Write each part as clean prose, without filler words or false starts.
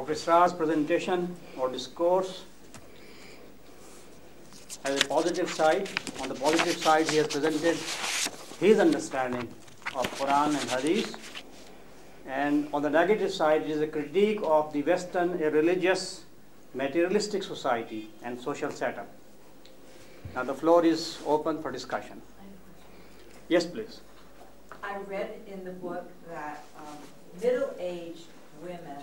Dr. Israr's presentation or discourse has a positive side. On the positive side, he has presented his understanding of Quran and Hadith. And on the negative side, it is a critique of the Western, a religious, materialistic society and social setup. Now the floor is open for discussion. Yes, please. I read in the book that middle-aged women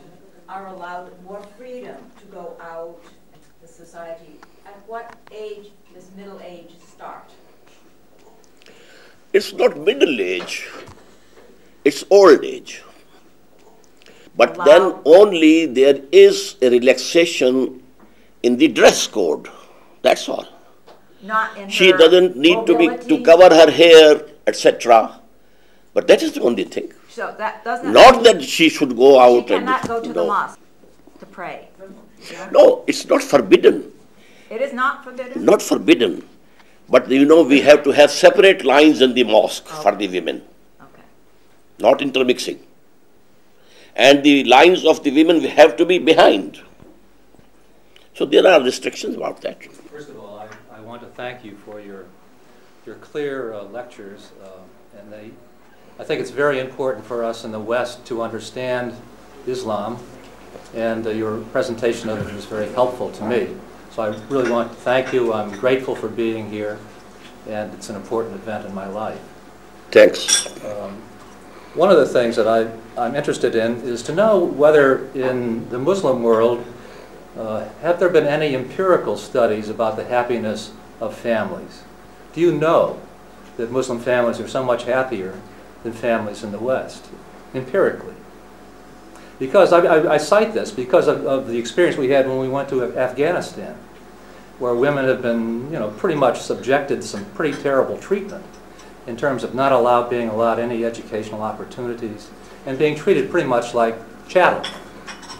are allowed more freedom to go out into the society. At what age does middle age start? It's not middle age, it's old age. But then only there is a relaxation in the dress code. That's all. Not in she her doesn't need mobility. to cover her hair, etc. But that is the only thing. So that doesn't. Not that she should go out. She cannot go to the mosque to pray. Yeah? No, it's not forbidden. It is not forbidden. Not forbidden. But you know, we have to have separate lines in the mosque for the women. Okay. Not intermixing. And the lines of the women have to be behind. So there are restrictions about that. First of all, I want to thank you for your clear lectures, and I think it's very important for us in the West to understand Islam, and your presentation of it was very helpful to me. So I really want to thank you. I'm grateful for being here, and it's an important event in my life. Thanks. One of the things that I'm interested in is to know whether in the Muslim world have there been any empirical studies about the happiness of families? Do you know that Muslim families are so much happier than families in the West, empirically? Because I cite this because of the experience we had when we went to Afghanistan, where women have been, pretty much subjected to some pretty terrible treatment in terms of not being allowed any educational opportunities and being treated pretty much like chattel.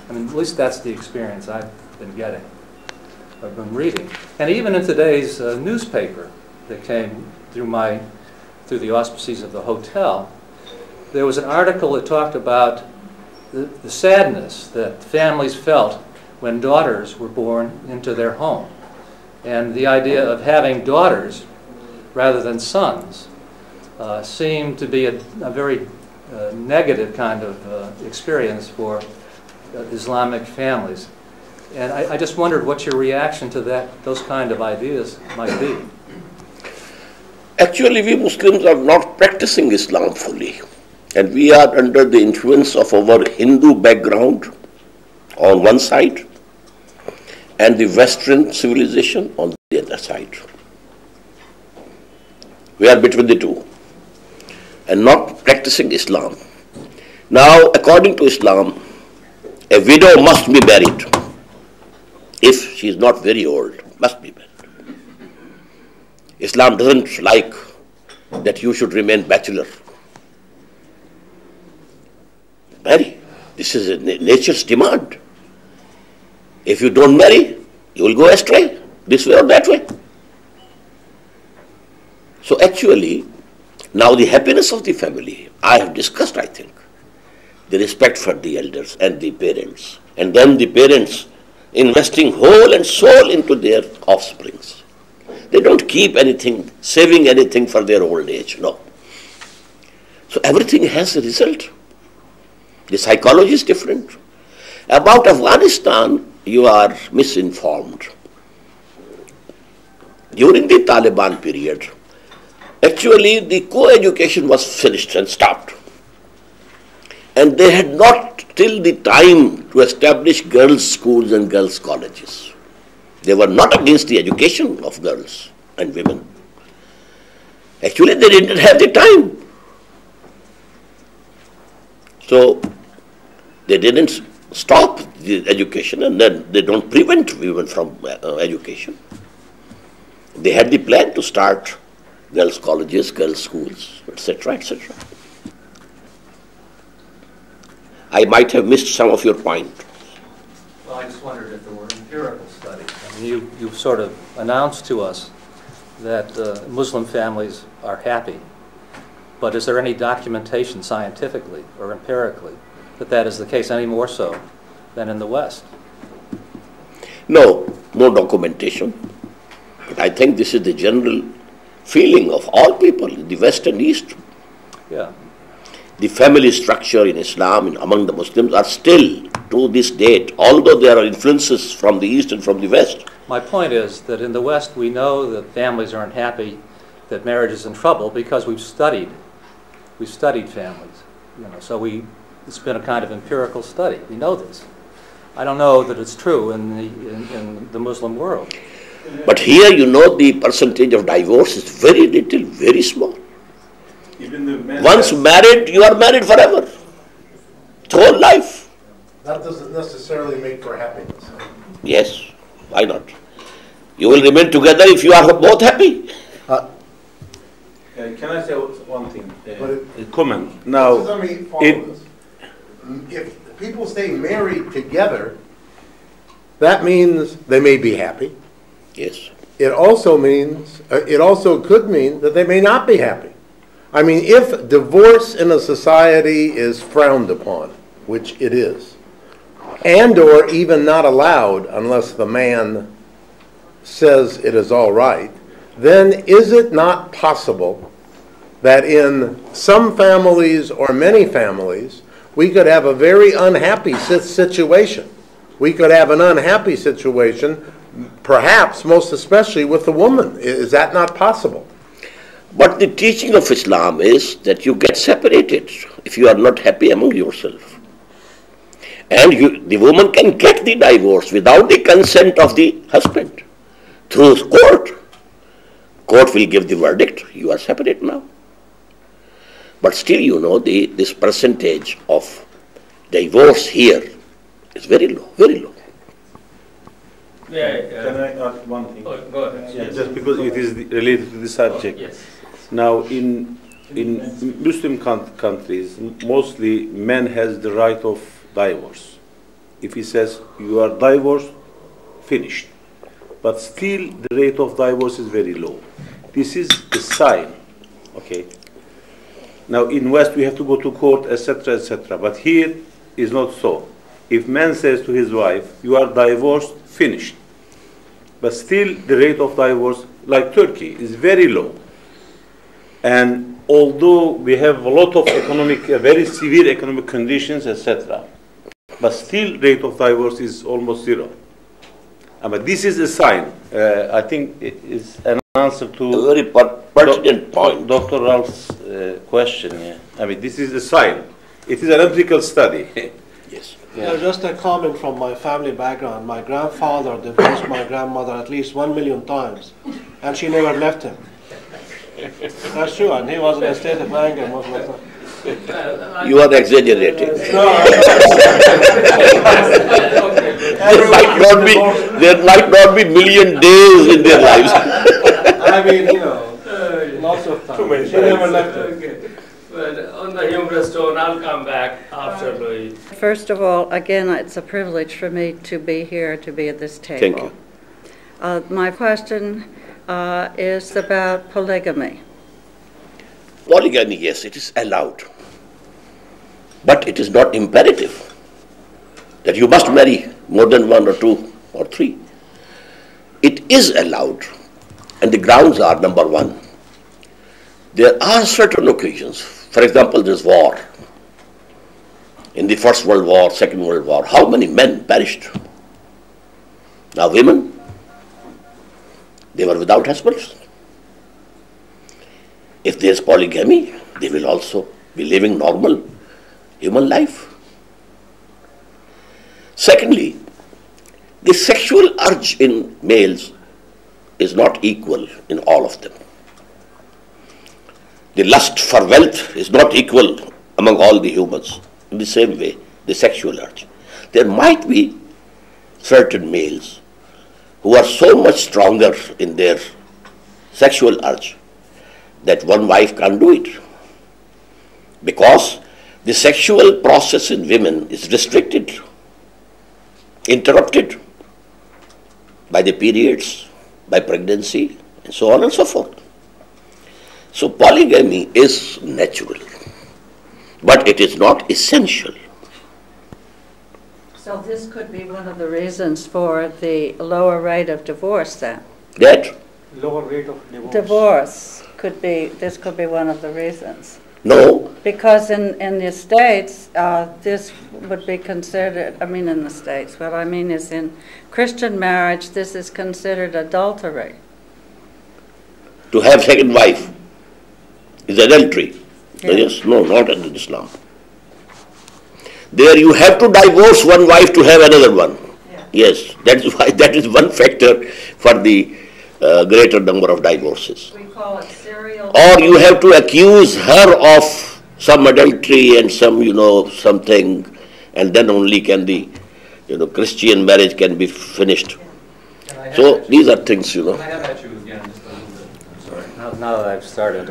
I mean, at least that's the experience I've been getting. I've been reading. And even in today's newspaper that came through the auspices of the hotel, there was an article that talked about the sadness that families felt when daughters were born into their home. And the idea of having daughters rather than sons seemed to be a very negative kind of experience for Islamic families. And I just wondered what your reaction to those kind of ideas might be. Actually, we Muslims are not practicing Islam fully. And we are under the influence of our Hindu background on one side and the Western civilization on the other side. We are between the two and not practicing Islam. Now, according to Islam, a widow must be married. If she is not very old, must be married. Islam doesn't like that you should remain bachelor. Marry. This is nature's demand. If you don't marry, you will go astray, this way or that way. So actually, now the happiness of the family, I have discussed, I think, the respect for the elders and the parents, and then the parents investing whole and soul into their offsprings. They don't keep anything, saving anything for their old age, no. So everything has a result. The psychology is different. About Afghanistan, you are misinformed. During the Taliban period, actually the co-education was finished and stopped. And they had not till the time to establish girls' schools and girls' colleges. They were not against the education of girls and women. Actually, they didn't have the time. So, they didn't stop the education, and then they don't prevent women from education. They had the plan to start girls' colleges, girls' schools, etc., etc. I might have missed some of your point. Well, I just wondered if there were empirical studies. I mean, you've sort of announced to us that Muslim families are happy, but is there any documentation scientifically or empirically that is the case, any more so than in the West. No documentation. But I think this is the general feeling of all people in the West and East. Yeah. The family structure in Islam and among the Muslims are still, to this date, although there are influences from the East and from the West. My point is that in the West we know that families aren't happy, that marriage is in trouble because we've studied families. So it's been a kind of empirical study. We know this. I don't know that it's true in the Muslim world. But here, the percentage of divorce is very little, very small. Even the men Once married, you are married forever. Whole life. That doesn't necessarily make for happiness. Yes, why not? You will remain together if you are both happy. can I say one thing? But A comment. Now, let me follow this. If people stay married together, that means they may be happy. Yes. It also could mean that they may not be happy. I mean, if divorce in a society is frowned upon, which it is, and or even not allowed unless the man says it is all right, then is it not possible that in some families or many families, we could have a very unhappy situation? We could have an unhappy situation, perhaps most especially with the woman. Is that not possible? But the teaching of Islam is that you get separated if you are not happy among yourself. And the woman can get the divorce without the consent of the husband through court. Court will give the verdict, you are separate now. But still, this percentage of divorce here is very low, very low. can I add one thing? Oh, go ahead. Yeah, just because it is related to the subject. Yes. Now, in Muslim countries, mostly man has the right of divorce. If he says you are divorced, finished. But still, the rate of divorce is very low. This is a sign. Okay. Now, in West, we have to go to court, etc., etc. But here is not so. If man says to his wife, you are divorced, finished. But still, the rate of divorce, like Turkey, is very low. And although we have a lot of very severe economic conditions, etc., but still rate of divorce is almost zero. But this is a sign. I think it is an answer to A very pertinent point. Dr. Ralph's question. Yeah. This is a sign. It is an empirical study. Yes. Yeah, just a comment from my family background. My grandfather divorced my grandmother at least 1 million times, and she never left him. That's true, and he was in a state of anger most of the time. You are exaggerating. There might not be million days in their lives. I mean, lots of times. She never left him. Okay. But on the humorous tone, I'll come back after Louis. First of all, again, it's a privilege for me to be here, to be at this table. Thank you. My question is about polygamy. Polygamy, yes, it is allowed. But it is not imperative that you must marry more than one or two or three. It is allowed. And the grounds are, number one, there are certain occasions. For example, there is war. In the First World War, Second World War, how many men perished? Now women, they were without husbands. If there is polygamy, they will also be living normal human life. Secondly, the sexual urge in males is not equal in all of them. The lust for wealth is not equal among all the humans. In the same way, the sexual urge. There might be certain males who are so much stronger in their sexual urge that one wife can't do it. Because the sexual process in women is restricted, interrupted by the periods, by pregnancy, and so on and so forth. So polygamy is natural, but it is not essential. So this could be one of the reasons for the lower rate of divorce then? That? Lower rate of divorce. Divorce could be, this could be one of the reasons. No. Because in the States, this would be considered, I mean in the States, what I mean is in Christian marriage, this is considered adultery. To have second wife is adultery. Yeah. Yes, no, not in Islam. There you have to divorce one wife to have another one. Yeah. Yes, that is why that is one factor for the greater number of divorces. We call it serial. Or you have to accuse her of some adultery and some, something, and then only can the, Christian marriage can be finished. So these are things, Can I have at you again just a little bit? I'm sorry. Now that I've started.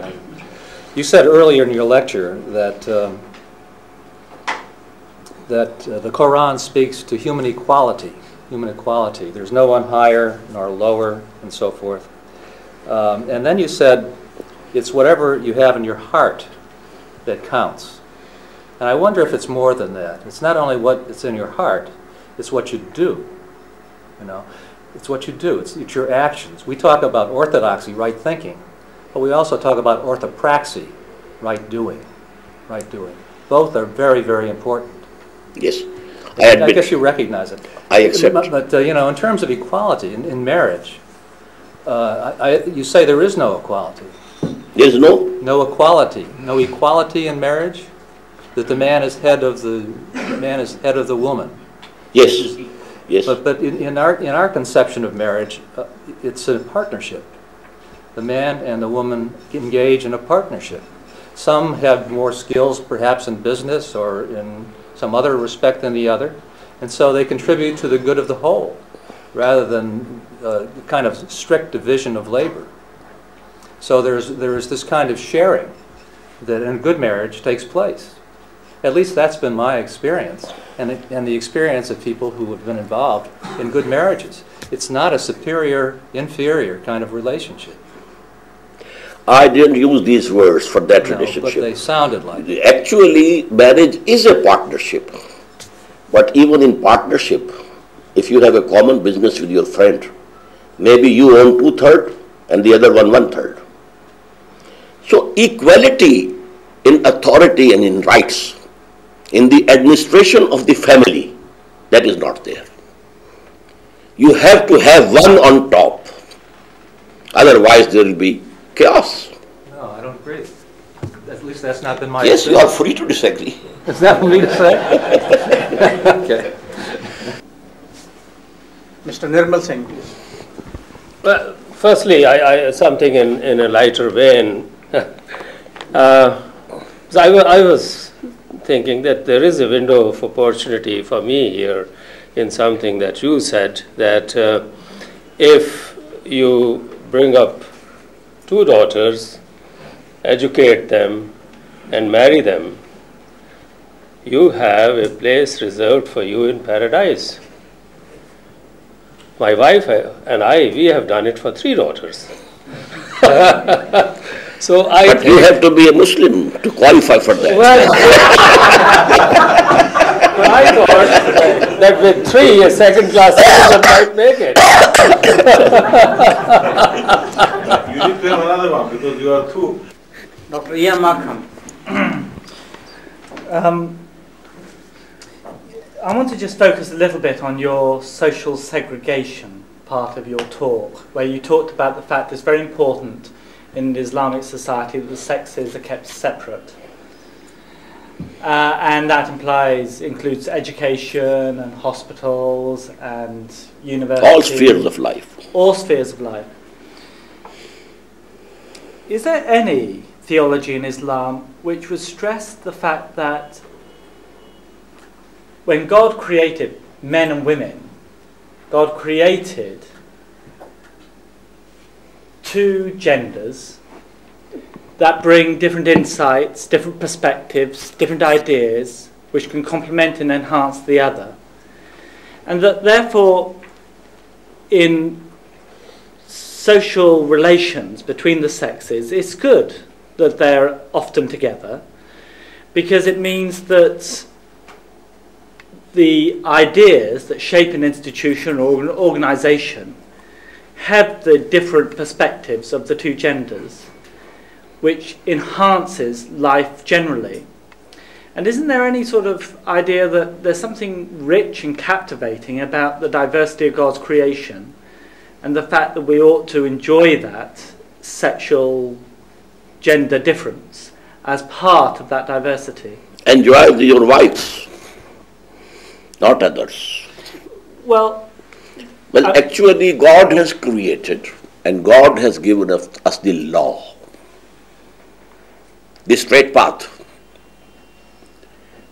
You said earlier in your lecture that the Quran speaks to human equality. Human equality. There's no one higher nor lower, and so forth. And then you said it's whatever you have in your heart that counts. And I wonder if it's more than that. It's not only what's in your heart, it's what you do. It's what you do. It's your actions. We talk about orthodoxy, right thinking, but we also talk about orthopraxy, right doing. Right doing. Both are very, very important. Yes, I admit. I guess you recognize it. I accept. But in terms of equality in marriage, you say there is no equality. There's no equality. No equality in marriage. That the man is head of the woman. Yes. Yes. But in our conception of marriage, it's a partnership. The man and the woman engage in a partnership. Some have more skills, perhaps in business or in some other respect than the other, and so they contribute to the good of the whole, rather than kind of strict division of labor. So there is this kind of sharing that in a good marriage takes place. At least that's been my experience, and the experience of people who have been involved in good marriages. It's not a superior-inferior kind of relationship. I didn't use these words for that relationship. But they sounded like it. Actually, marriage is a partnership. But even in partnership, if you have a common business with your friend, maybe you own 2/3 and the other one 1/3. So equality in authority and in rights, in the administration of the family, that is not there. You have to have one on top. Otherwise there will be chaos. No, I don't agree. At least that's not been my Yes, you experience. are free to disagree. Is that for me to say? Okay. Mr. Nirmal Singh, please. Well, firstly, I something in a lighter vein. So I was thinking that there is a window of opportunity for me here in something that you said, that if you bring up 2 daughters, educate them, and marry them, you have a place reserved for you in paradise. My wife and I, we have done it for 3 daughters. But you have to be a Muslim to qualify for that. Well, but I thought that with 3, a second-class citizen might make it. You need to have another one because you are 2. Dr. Ian Markham. I want to just focus a little bit on your social segregation part of your talk, where you talked about the fact it's very important in the Islamic society that the sexes are kept separate. And that includes education and hospitals and universities. All spheres of life. All spheres of life. Is there any theology in Islam which would stress the fact that when God created men and women, God created 2 genders that bring different insights, different perspectives, different ideas, which can complement and enhance the other. And that therefore, in social relations between the sexes, it's good that they're often together, because it means that the ideas that shape an institution or an organisation have the different perspectives of the two genders, which enhances life generally. And isn't there any sort of idea that there's something rich and captivating about the diversity of God's creation and the fact that we ought to enjoy that sexual gender difference as part of that diversity? Enjoy your wives, not others. Well, actually God has created and God has given us the law, the straight path.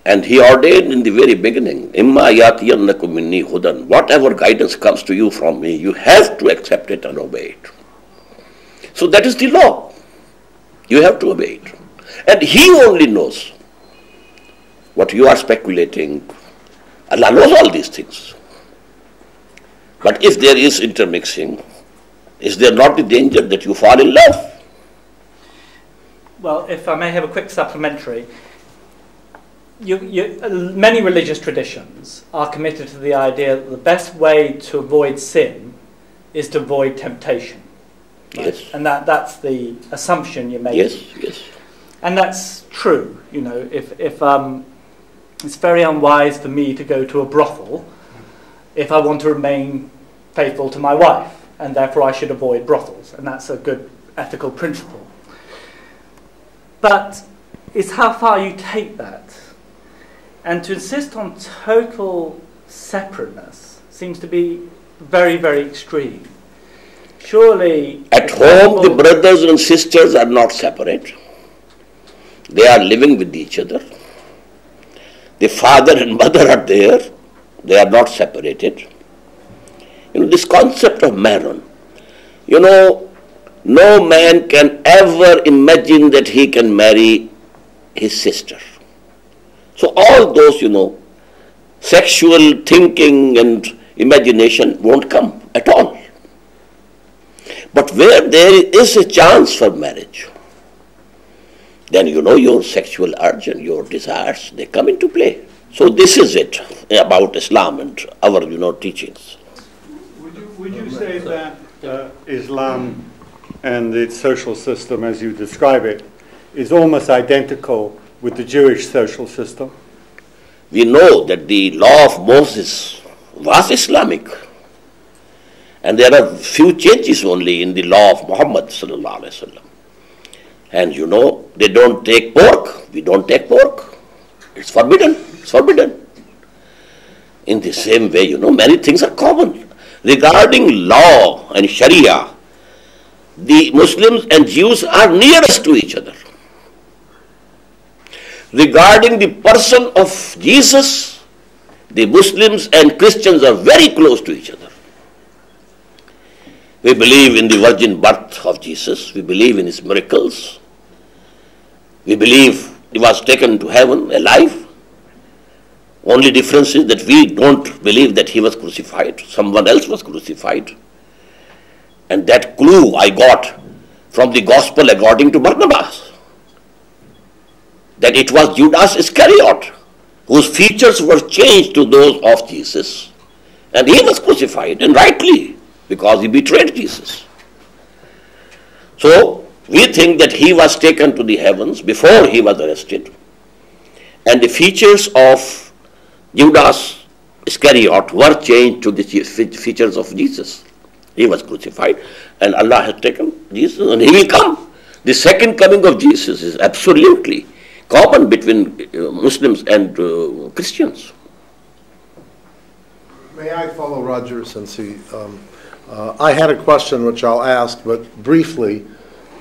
And He ordained in the very beginning, Imma yatiyannakum minni hudan, whatever guidance comes to you from me, you have to accept it and obey it. So that is the law. You have to obey it. And He only knows what you are speculating. Allah knows all these things. But if there is intermixing, is there not the danger that you fall in love? Well, if I may have a quick supplementary, many religious traditions are committed to the idea that the best way to avoid sin is to avoid temptation. Right? Yes. And that's the assumption you're making. Yes, yes. And that's true. You know, if it's very unwise for me to go to a brothel if I want to remain faithful to my wife, and therefore I should avoid brothels, and that's a good ethical principle. But it's how far you take that. And to insist on total separateness seems to be very, very extreme. Surely... At home, the brothers and sisters are not separate. They are living with each other. The father and mother are there. They are not separated. You know, this concept of marriage, you know, no man can ever imagine that he can marry his sister. So all those, you know, sexual thinking and imagination won't come at all. But where there is a chance for marriage, then you know your sexual urge and your desires, they come into play. So this is it about Islam and our, you know, teachings. Would you say that Islam and its social system, as you describe it, is almost identical with the Jewish social system? We know that the law of Moses was Islamic, and there are few changes only in the law of Muhammad sallallahu alaihi wasallam. And you know, they don't take pork. We don't take pork. It's forbidden. It's forbidden. In the same way, you know, many things are common. Regarding law and Sharia, the Muslims and Jews are nearest to each other. Regarding the person of Jesus, the Muslims and Christians are very close to each other. We believe in the virgin birth of Jesus. We believe in his miracles. We believe he was taken to heaven alive. Only difference is that we don't believe that he was crucified. Someone else was crucified. And that clue I got from the gospel according to Barnabas, that it was Judas Iscariot whose features were changed to those of Jesus. And he was crucified, and rightly, because he betrayed Jesus. So, we think that he was taken to the heavens before he was arrested. And the features of Judas Iscariot were changed to the features of Jesus. He was crucified, and Allah has taken Jesus, and he will come. The second coming of Jesus is absolutely common between Muslims and Christians. May I follow Roger, since I had a question which I'll ask, but briefly,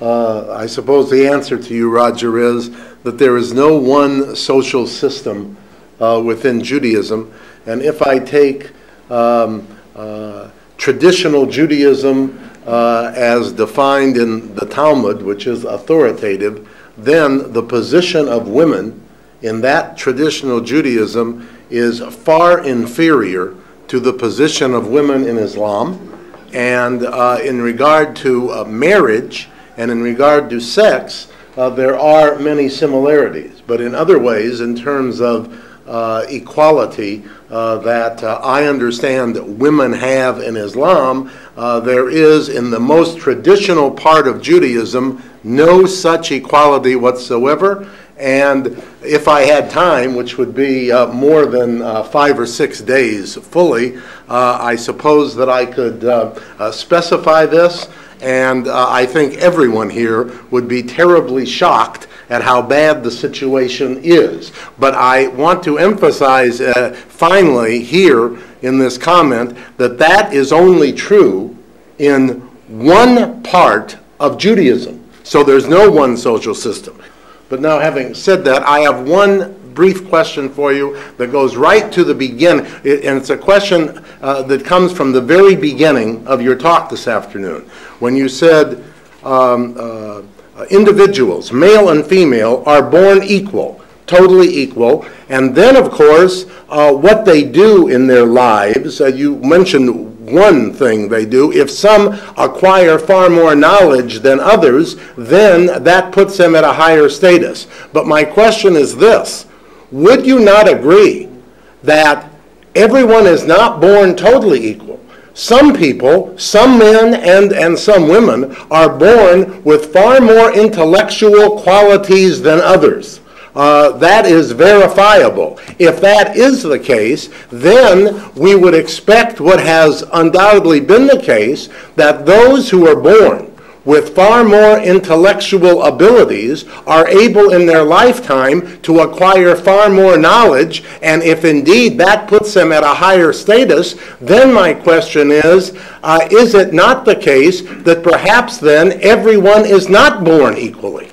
I suppose the answer to you, Roger, is that there is no one social system within Judaism, and if I take traditional Judaism as defined in the Talmud, which is authoritative, then the position of women in that traditional Judaism is far inferior to the position of women in Islam. And in regard to marriage and in regard to sex, there are many similarities. But in other ways, in terms of equality that I understand that women have in Islam, there is in the most traditional part of Judaism no such equality whatsoever. And if I had time, which would be more than 5 or 6 days fully, I suppose that I could specify this, and I think everyone here would be terribly shocked at how bad the situation is. But I want to emphasize finally here in this comment that that is only true in one part of Judaism. So there's no one social system. But now, having said that, I have one brief question for you that goes right to the beginning, and it's a question that comes from the very beginning of your talk this afternoon, when you said individuals, male and female, are born equal, totally equal, and then, of course, what they do in their lives, you mentioned one thing they do. If some acquire far more knowledge than others, then that puts them at a higher status. But my question is this: would you not agree that everyone is not born totally equal? Some people, some men and some women, are born with far more intellectual qualities than others. That is verifiable. If that is the case, then we would expect what has undoubtedly been the case, that those who are born with far more intellectual abilities are able in their lifetime to acquire far more knowledge, and if indeed that puts them at a higher status, then my question is it not the case that perhaps then everyone is not born equally?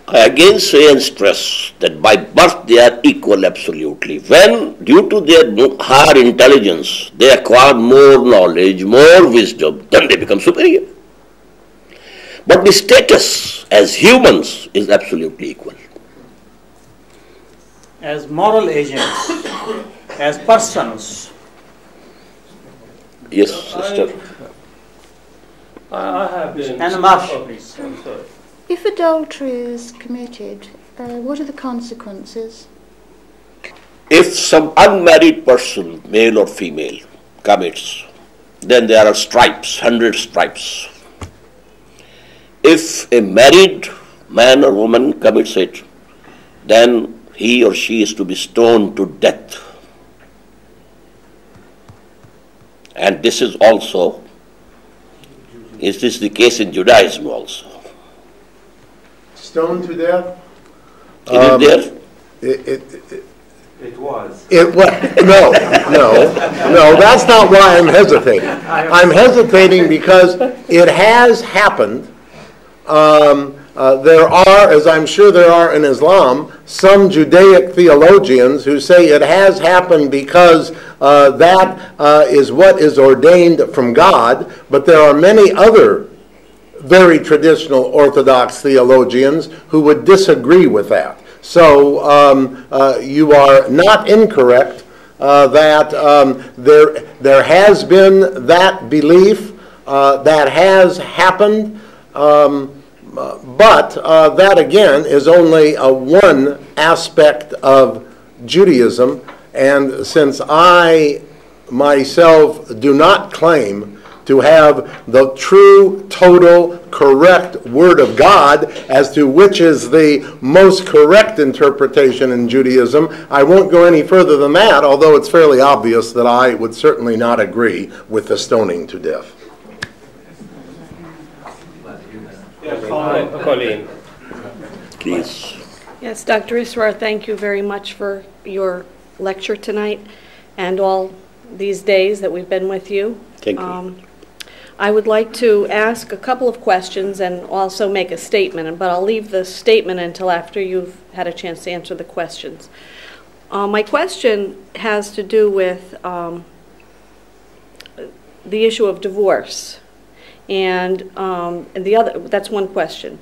I again say and stress that by birth they are equal absolutely. When, due to their higher intelligence, they acquire more knowledge, more wisdom, then they become superior. But the status as humans is absolutely equal. As moral agents, as persons. Yes, sister. I have been... And Marshall, please. I'm sorry. If adultery is committed, what are the consequences? If some unmarried person, male or female, commits, then there are stripes, 100 stripes. If a married man or woman commits it, then he or she is to be stoned to death. And this is also, is this the case in Judaism also? Stoned to death? Is it there? It was. It was. No, that's not why I'm hesitating. I'm hesitating because it has happened. There are, as I'm sure there are in Islam, some Judaic theologians who say it has happened because that is what is ordained from God, but there are many other very traditional Orthodox theologians who would disagree with that. So you are not incorrect that there has been that belief that has happened, but that again is only one aspect of Judaism, and since I myself do not claim to have the true, total, correct Word of God as to which is the most correct interpretation in Judaism, I won't go any further than that, although it's fairly obvious that I would certainly not agree with the stoning to death. Colleen. Please. Yes, Dr. Israr, thank you very much for your lecture tonight and all these days that we've been with you. Thank you. I would like to ask a couple of questions and also make a statement, but I'll leave the statement until after you've had a chance to answer the questions. My question has to do with the issue of divorce. And the other, that's one question.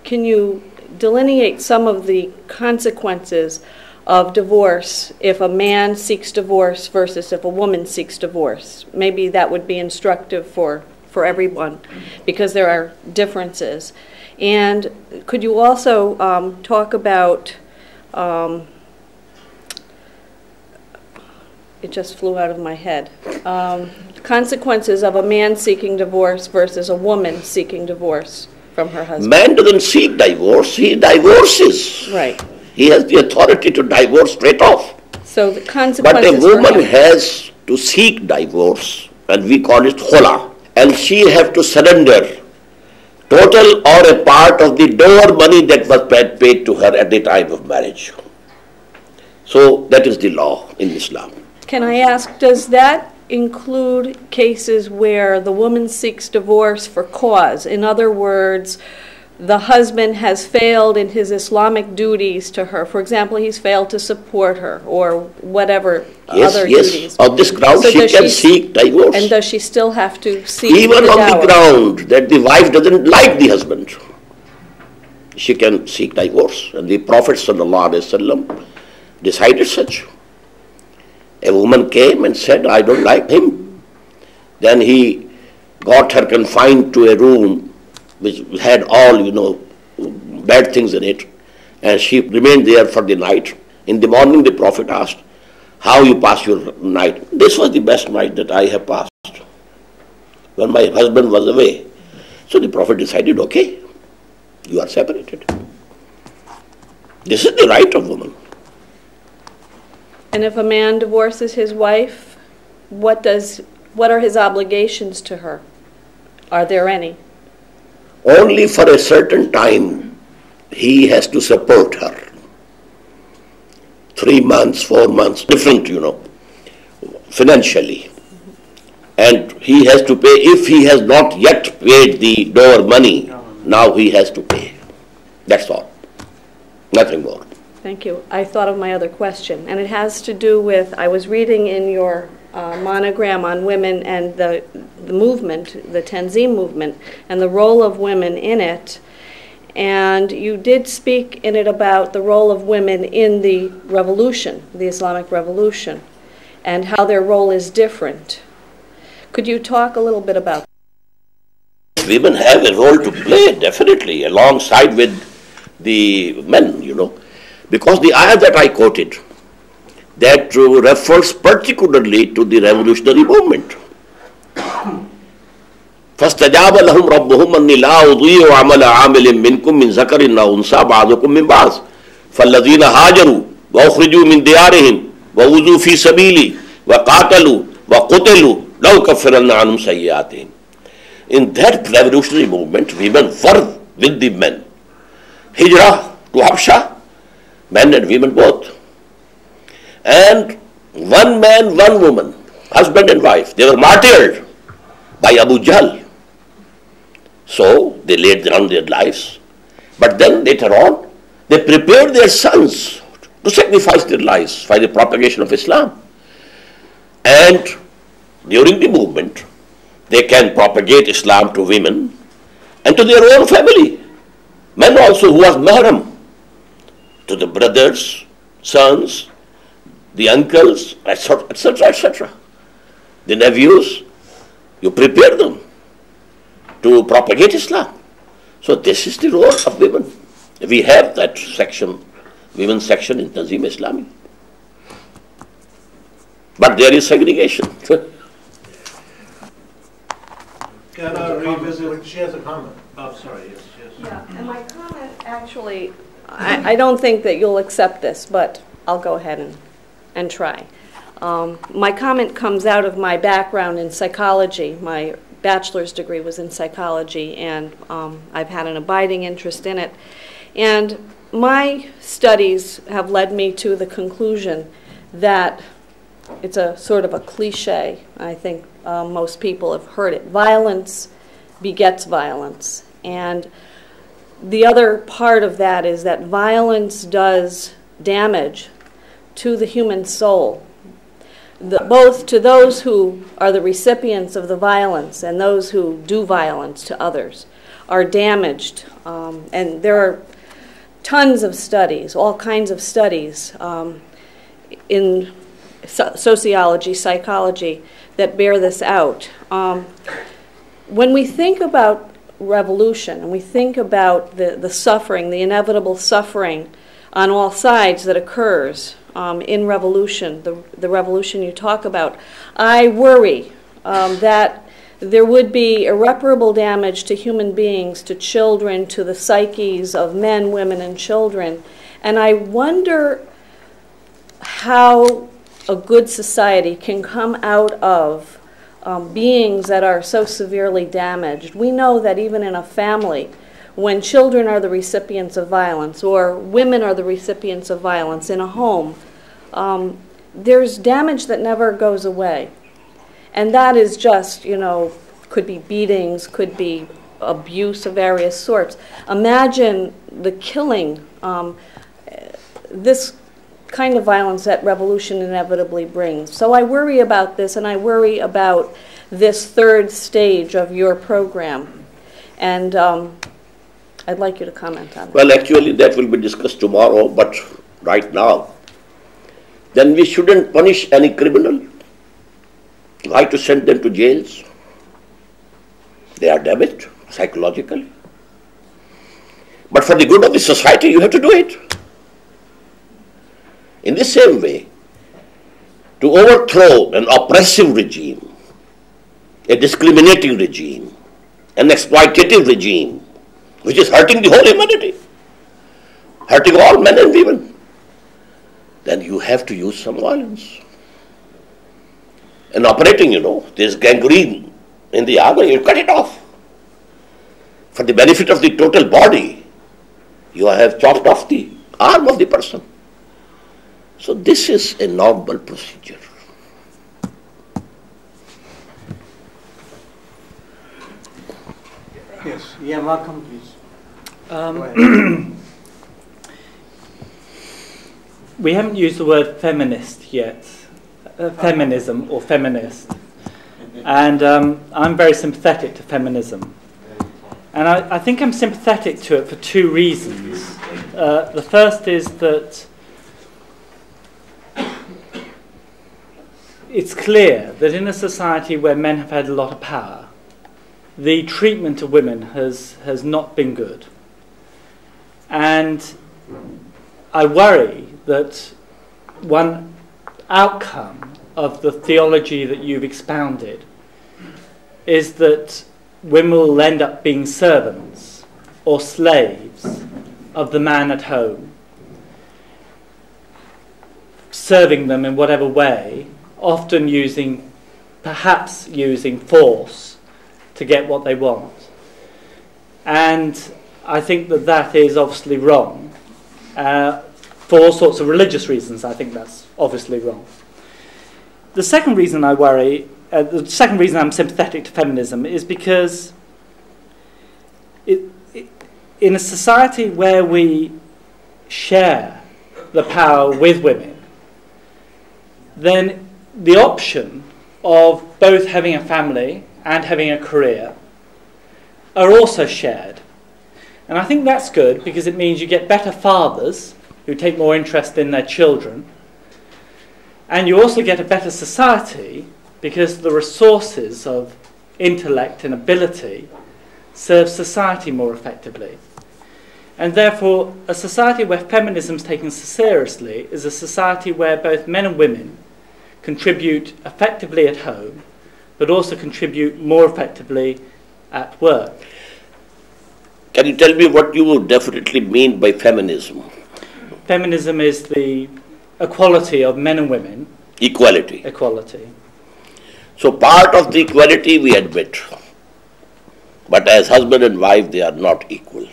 Can you delineate some of the consequences of divorce if a man seeks divorce versus if a woman seeks divorce? Maybe that would be instructive for everyone because there are differences. And could you also talk about it just flew out of my head. Consequences of a man seeking divorce versus a woman seeking divorce from her husband. Man doesn't seek divorce, he divorces. Right. He has the authority to divorce straight off. So the But consequences a woman for him. has to seek divorce, and we call it khula, and she have to surrender total or a part of the dower money that was paid to her at the time of marriage. So that is the law in Islam. Can I ask, does that include cases where the woman seeks divorce for cause? In other words, the husband has failed in his Islamic duties to her. For example, he's failed to support her or whatever other duties. On this ground So she does can she- seek divorce. And does she still have to seek Even the on dower? the ground that the wife doesn't like the husband, she can seek divorce. And the Prophet ﷺ decided such. A woman came and said, I don't like him. Then he got her confined to a room which had all, bad things in it. And she remained there for the night. In the morning, the Prophet asked, how you pass your night? This was the best night that I have passed when my husband was away. So the Prophet decided, okay, you are separated. This is the right of woman. And if a man divorces his wife, what are his obligations to her? Are there any? Only for a certain time he has to support her. 3 months, 4 months, different, financially. And he has to pay, if he has not yet paid the dower money, now he has to pay. That's all. Nothing more. Thank you. I thought of my other question, and it has to do with, I was reading in your monogram on women and the movement, the Tanzeem movement, and the role of women in it. And you did speak in it about the role of women in the revolution, the Islamic revolution, and how their role is different. Could you talk a little bit about that? Women have a role to play, definitely, alongside with the men, Because the ayah that I quoted, that refers particularly to the revolutionary movement. فَاسْتَجَابَ لَهُمْ رَبُّهُمْ أَنِّي لَا أُضِيعُ عَمَلَ عَامِلٍ مِّنكُم مِّن ذَكَرٍ أَوْ أُنثَىٰ بَعْضُكُم مِّن بَعْضٍ فَالَّذِينَ هَاجَرُوا وَأُخْرِجُوا مِن دِيَارِهِمْ وَأُوذُوا فِي سَبِيلِي وَقَاتَلُوا وَقُتِلُوا لَأُكَفِّرَنَّ عَنْهُمْ سَيِّئَاتِهِمْ. In that revolutionary movement, women were with the men. Hijrah to Habsha, men and women both. And one man, one woman, husband and wife, they were martyred by Abu Jahl. So they laid down their lives. But then later on, they prepared their sons to sacrifice their lives for the propagation of Islam. And during the movement, they can propagate Islam to women and to their own family. Men also who was mahram, to the brothers, sons, the uncles, etc., etc. The nephews, you prepare them to propagate Islam. So this is the role of women. We have that section, women's section in Tanzeem-e-Islami. But there is segregation. Can I revisit? She has a comment. Oh, sorry, yes. Yeah, and my comment actually, I don't think that you'll accept this, but I'll go ahead and try. My comment comes out of my background in psychology. My bachelor's degree was in psychology, and I've had an abiding interest in it. And my studies have led me to the conclusion that it's a sort of a cliche. I think most people have heard it. Violence begets violence. And the other part of that is that violence does damage to the human soul, both to those who are the recipients of the violence and those who do violence to others are damaged. And there are tons of studies, all kinds of studies in sociology, psychology, that bear this out. When we think about revolution and we think about the suffering, the inevitable suffering on all sides that occurs in revolution, the revolution you talk about, I worry that there would be irreparable damage to human beings, to children, to the psyches of men, women, and children. And I wonder how a good society can come out of beings that are so severely damaged. We know that even in a family, when children are the recipients of violence or women are the recipients of violence in a home, there's damage that never goes away. And that is just, could be beatings, could be abuse of various sorts. Imagine the killing, this kind of violence that revolution inevitably brings. So I worry about this, and I worry about this third stage of your program. And I'd like you to comment on it. Well, actually, that will be discussed tomorrow, but right now, then we shouldn't punish any criminal. Why to send them to jails? They are damaged psychologically. But for the good of the society, you have to do it. In the same way, to overthrow an oppressive regime, a discriminating regime, an exploitative regime, which is hurting the whole humanity, hurting all men and women, then you have to use some violence. And operating, there's gangrene in the arm, you cut it off. For the benefit of the total body, you have chopped off the arm of the person. So this is a normal procedure. Yes, yeah, Malcolm, please. Go ahead. We haven't used the word feminist yet, feminism or feminist, and I'm very sympathetic to feminism. And I think I'm sympathetic to it for two reasons. The first is that it's clear that in a society where men have had a lot of power, the treatment of women has not been good. And I worry that one outcome of the theology that you've expounded is that women will end up being servants or slaves of the man at home, serving them in whatever way, often perhaps using force to get what they want. And I think that is obviously wrong. For all sorts of religious reasons, I think that's obviously wrong. The second reason I worry, the second reason I'm sympathetic to feminism is because in a society where we share the power with women, then the option of both having a family and having a career are also shared. And I think that's good because it means you get better fathers who take more interest in their children, and you also get a better society because the resources of intellect and ability serve society more effectively. And therefore, a society where feminism is taken seriously is a society where both men and women contribute effectively at home, but also contribute more effectively at work. Can you tell me what you would definitely mean by feminism? Feminism is the equality of men and women. Equality. Equality. So part of the equality we admit, but as husband and wife they are not equal.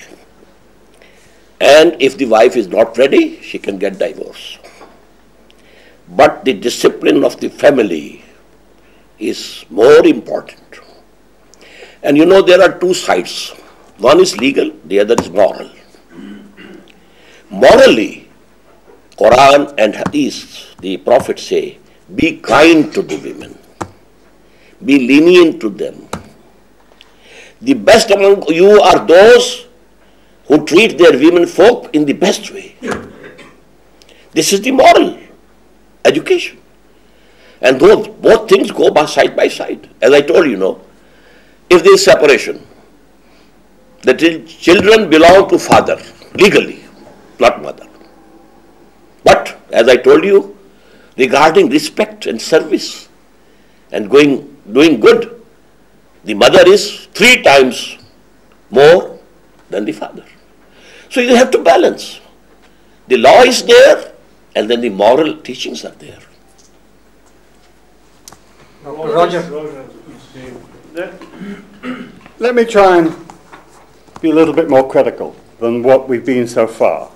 And if the wife is not ready, she can get divorced. But the discipline of the family is more important. And there are two sides. One is legal, the other is moral. Morally, Quran and Hadith, the prophets say, be kind to the women. Be lenient to them. The best among you are those who treat their women folk in the best way. This is the moral education. And both things go side by side. As I told you, if there is separation, the children belong to father, legally, not mother. But, as I told you, regarding respect and service and doing good, the mother is 3 times more than the father. So you have to balance. The law is there, and then the moral teachings are there. Roger. Let me try and be a little bit more critical than what we've been so far.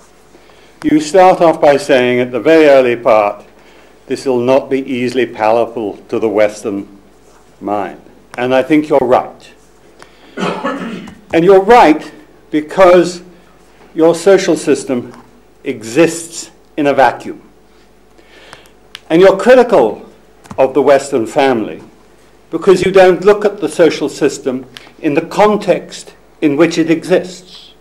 You start off by saying at the very early part, this will not be easily palatable to the Western mind. And I think you're right. And you're right because your social system exists in a vacuum. And you're critical of the Western family because you don't look at the social system in the context in which it exists.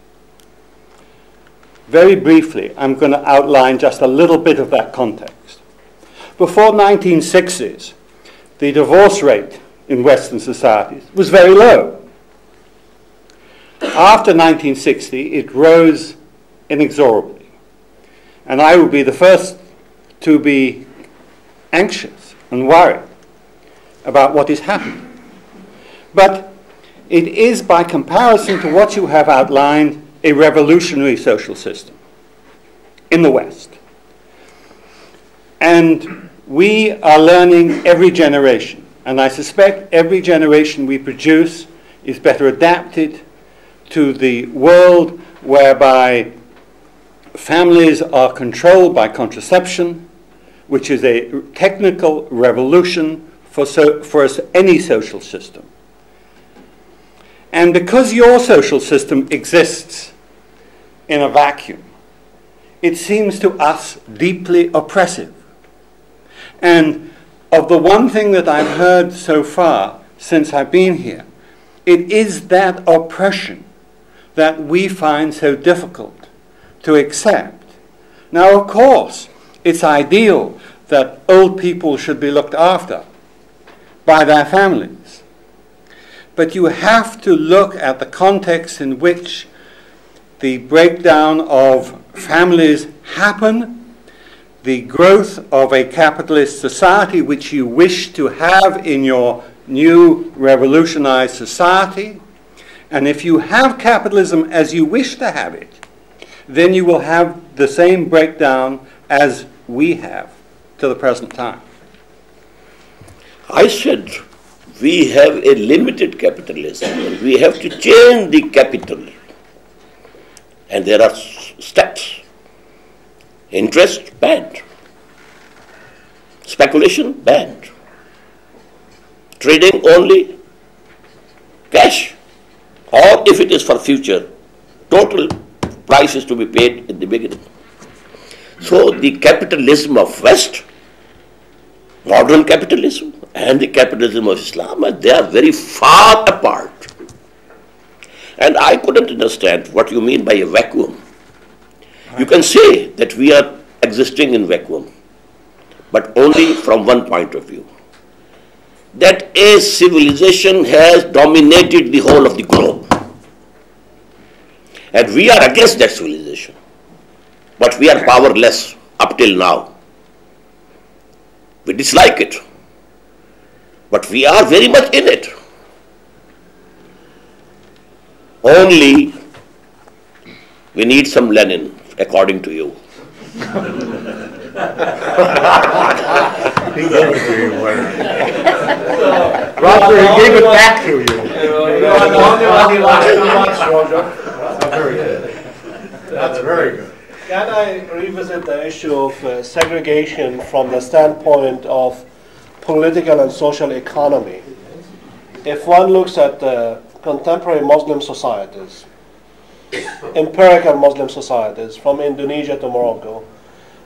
Very briefly, I'm going to outline just a little bit of that context. Before 1960s, the divorce rate in Western societies was very low. After 1960, it rose inexorably. And I would be the first to be anxious and worried about what is happening. But it is, by comparison to what you have outlined, a revolutionary social system in the West. And we are learning every generation. And I suspect every generation we produce is better adapted to the world whereby families are controlled by contraception, which is a technical revolution for any social system. And because your social system exists in a vacuum, it seems to us deeply oppressive. And of the one thing that I've heard so far since I've been here, it is that oppression that we find so difficult to accept. Now, of course, it's ideal that old people should be looked after by their families. But you have to look at the context in which the breakdown of families happen, the growth of a capitalist society which you wish to have in your new revolutionized society. And if you have capitalism as you wish to have it, then you will have the same breakdown as we have to the present time. I said we have a limited capitalism and we have to change the capital. And there are steps. Interest, banned. Speculation, banned. Trading only, cash. Or if it is for future, total price is to be paid in the beginning. So the capitalism of West, modern capitalism, and the capitalism of Islam, they are very far apart. And I couldn't understand what you mean by a vacuum. You can say that we are existing in vacuum, but only from one point of view. That a civilization has dominated the whole of the globe. And we are against that civilization. But we are powerless up till now. We dislike it. But we are very much in it. Only we need some Lenin, according to you. He gave it to you, Roger, he gave it back to you. You are the only one he likes too much, Roger. That's very good. That's very good. Can I revisit the issue of segregation from the standpoint of political and social economy? If one looks at contemporary Muslim societies, empirical Muslim societies from Indonesia to Morocco,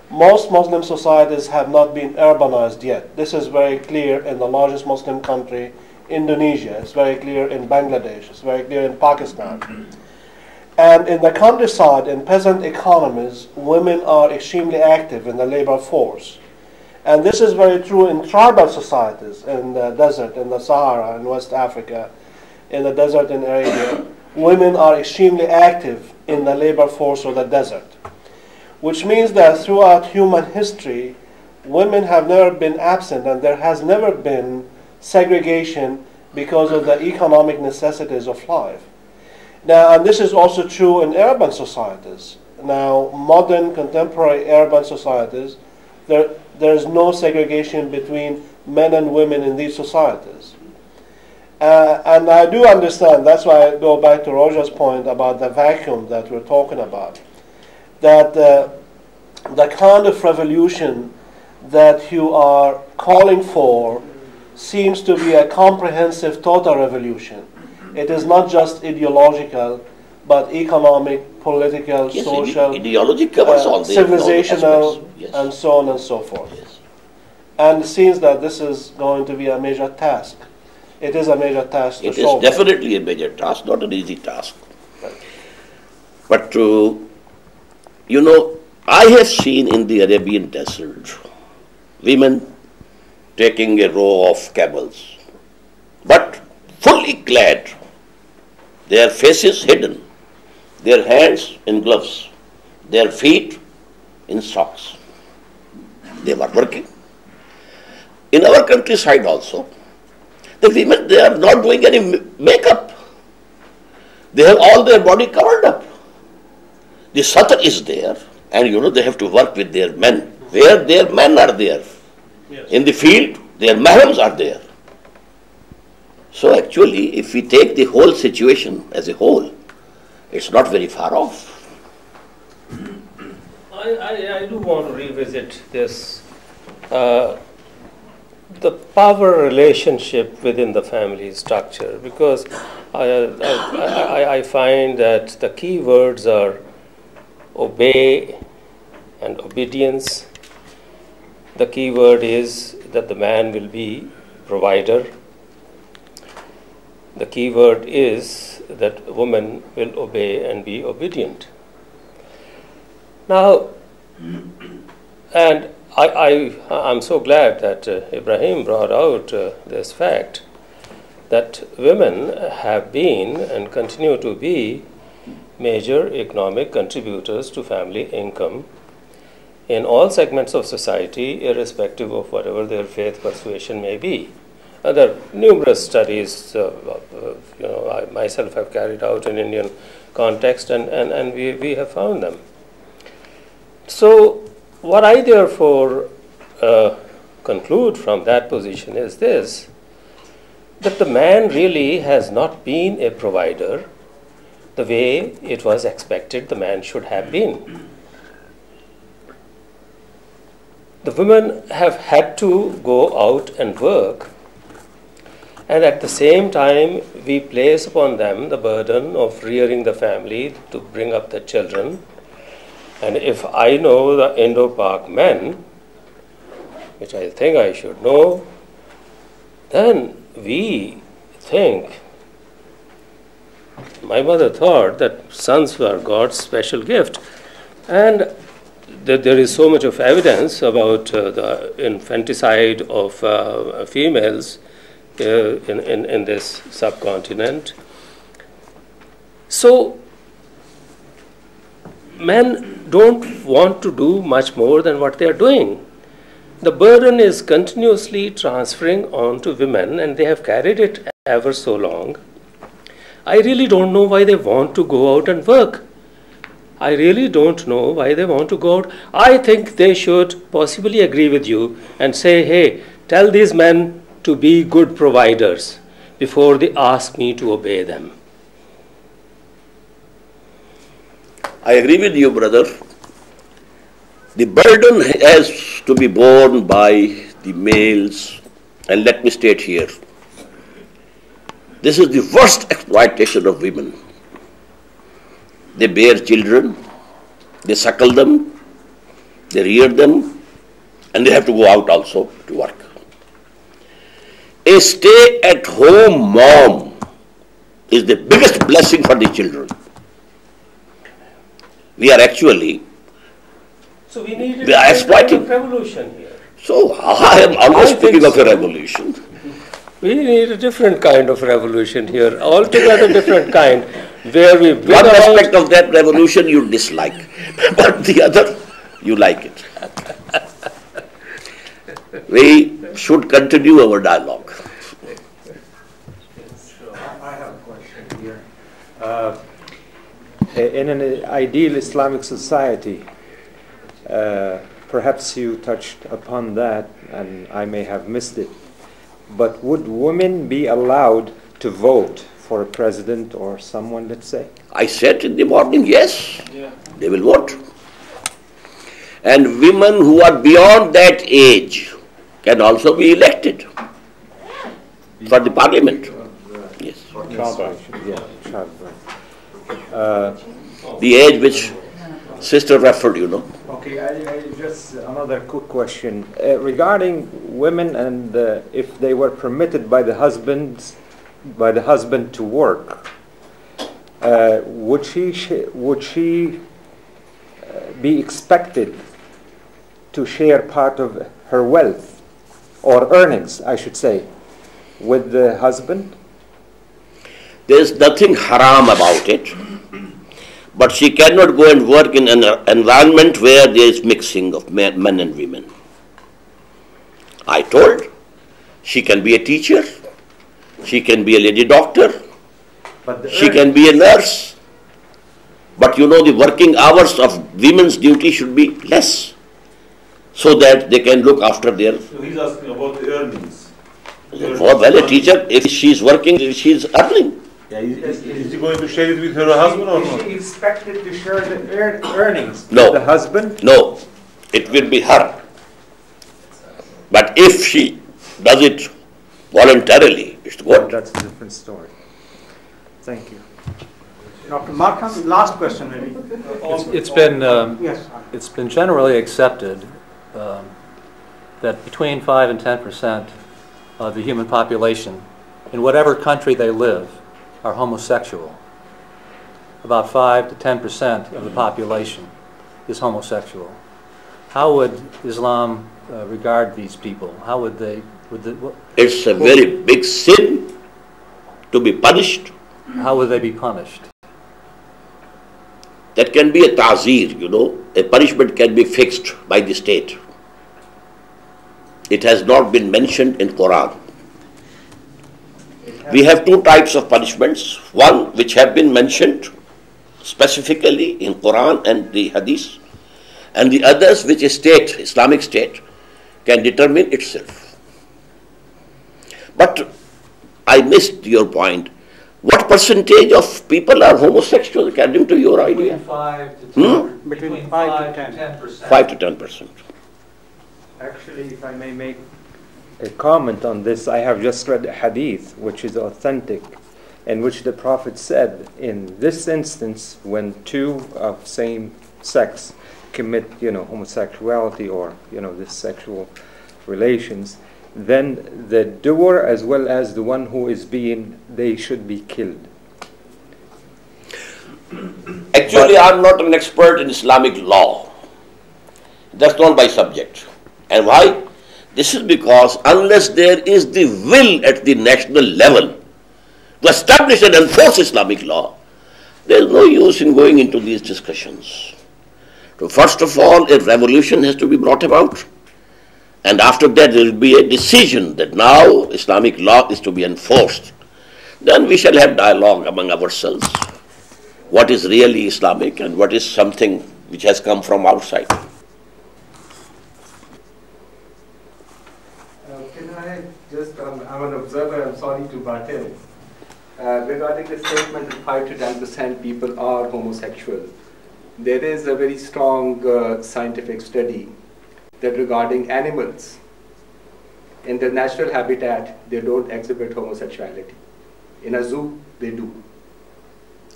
most Muslim societies have not been urbanized yet. This is very clear in the largest Muslim country, Indonesia. It's very clear in Bangladesh. It's very clear in Pakistan. And in the countryside, in peasant economies, women are extremely active in the labor force. And this is very true in tribal societies, in the desert, in the Sahara, in West Africa, in the desert in Arabia. Women are extremely active in the labor force of the desert. which means that throughout human history, women have never been absent, and there has never been segregation because of the economic necessities of life. Now, and this is also true in urban societies. Now, modern, contemporary urban societies, there's no segregation between men and women in these societies. And I do understand, that's why I go back to Roja's point about the vacuum that we're talking about, that the kind of revolution that you are calling for seems to be a comprehensive total revolution. It is not just ideological, but economic, political, yes, social, ideology covers all the civilizational, yes. and so on and so forth. Yes. And it seems that this is going to be a major task. It is a major task to solve. It is definitely a major task, not an easy task. Right. But, you know, I have seen in the Arabian desert women taking a row of camels, but fully clad, their faces hidden, their hands in gloves, their feet in socks. They were working. In our countryside also, the women, they are not doing any makeup. They have all their body covered up. The saath is there, and you know they have to work with their men. Where their men are there. Yes. In the field, their mahrams are there. So actually, if we take the whole situation as a whole, it's not very far off. I do want to revisit this, the power relationship within the family structure, because I find that the key words are obey and obedience. The key word is that the man will be provider. The key word is that woman will obey and be obedient. Now, and I'm so glad that Ibrahim brought out this fact that women have been and continue to be major economic contributors to family income in all segments of society, irrespective of whatever their faith persuasion may be. There are numerous studies, I myself have carried out in Indian context, and we have found them. So, what I therefore conclude from that position is this, that the man really has not been a provider the way it was expected the man should have been. The women have had to go out and work, and at the same time we place upon them the burden of rearing the family to bring up the children. And if I know the Indo-Pak men, which I think I should know, then we think, my mother thought that sons were God's special gift. And that there is so much of evidence about the infanticide of females in this subcontinent. So, men don't want to do much more than what they are doing. The burden is continuously transferring on to women, and they have carried it ever so long. I really don't know why they want to go out and work. I really don't know why they want to go out. I think they should possibly agree with you and say, hey, tell these men to be good providers before they ask me to obey them. I agree with you, brother. The burden has to be borne by the males, and let me state here, this is the worst exploitation of women. They bear children, they suckle them, they rear them, and they have to go out also to work. A stay-at-home mom is the biggest blessing for the children. We are actually exploiting. Revolution here. So I am always speaking of a revolution. We need a different kind of revolution here, altogether different kind, where we bring one aspect of that revolution you dislike, but the other You like it. We should continue our dialogue. I have a question here. In an ideal Islamic society, perhaps you touched upon that and I may have missed it, but would women be allowed to vote for a president or someone, let's say? I said in the morning, yes, they will vote. And women who are beyond that age can also be elected for the parliament. Yes. The age which sister referred, you know. Okay, just another quick question. Regarding women and if they were permitted by the husband to work, would she be expected to share part of her wealth or earnings, I should say, with the husband? There's nothing haram about it, but she cannot go and work in an environment where there is mixing of men and women. I told she can be a teacher, she can be a lady doctor, she can be a nurse, but you know the working hours of women's duty should be less so that they can look after their... So he's asking about the earnings. Well, a teacher, if she's working, she's earning. Yeah, is he going to share it with her husband or not? Is she expected to share the earnings No. with the husband? No, it will be her. But if she does it voluntarily, it's good. That's a different story. Thank you. Dr. Markham, last question maybe. It's been Yes. it's been generally accepted that between 5 and 10% of the human population, in whatever country they live, are homosexual. About 5 to 10% of the population is homosexual. How would Islam regard these people? How would they? It's a very big sin to be punished. How would they be punished? That can be a ta'zir, you know. A punishment can be fixed by the state. It has not been mentioned in Quran. We have two types of punishments. One which have been mentioned specifically in Quran and the Hadith, and the others which a state, Islamic state, can determine itself. But I missed your point. What percentage of people are homosexual according to your idea? Between 5 to 10%. 5 to 10%. Actually, if I may make a comment on this, I have just read a hadith which is authentic, in which the Prophet said, in this instance, when two of same sex commit, homosexuality or, this sexual relations, then the doer as well as the one who is they should be killed. Actually, I'm not an expert in Islamic law. That's not my subject. And why? This is because unless there is the will at the national level to establish and enforce Islamic law, there is no use in going into these discussions. So first of all, a revolution has to be brought about. And after that, there will be a decision that now Islamic law is to be enforced. Then we shall have dialogue among ourselves. What is really Islamic and what is something which has come from outside. Can I just, I'm an observer, I'm sorry to butt in. Regarding the statement that 5 to 10% people are homosexual, there is a very strong scientific study that regarding animals, in their natural habitat, they don't exhibit homosexuality. In a zoo, they do.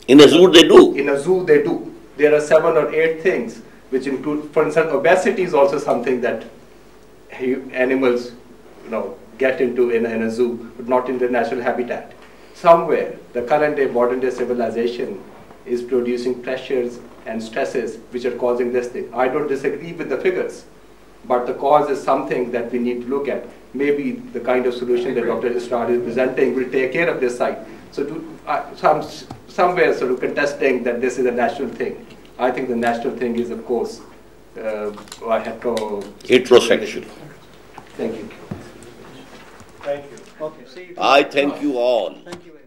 In a zoo, they do? In a zoo, they do. There are 7 or 8 things, which include, for instance, obesity is also something that animals, get into in a zoo, but not in their natural habitat. Somewhere, the current day, modern day civilization is producing pressures and stresses which are causing this thing. I don't disagree with the figures, but the cause is something that we need to look at. Maybe the kind of solution that Dr. Israr is presenting will take care of this side. So somewhere sort of contesting that this is a national thing. I think the national thing is, of course, heterosexual. Thank you. Thank you. Okay. See you. I thank you all. Thank you very much.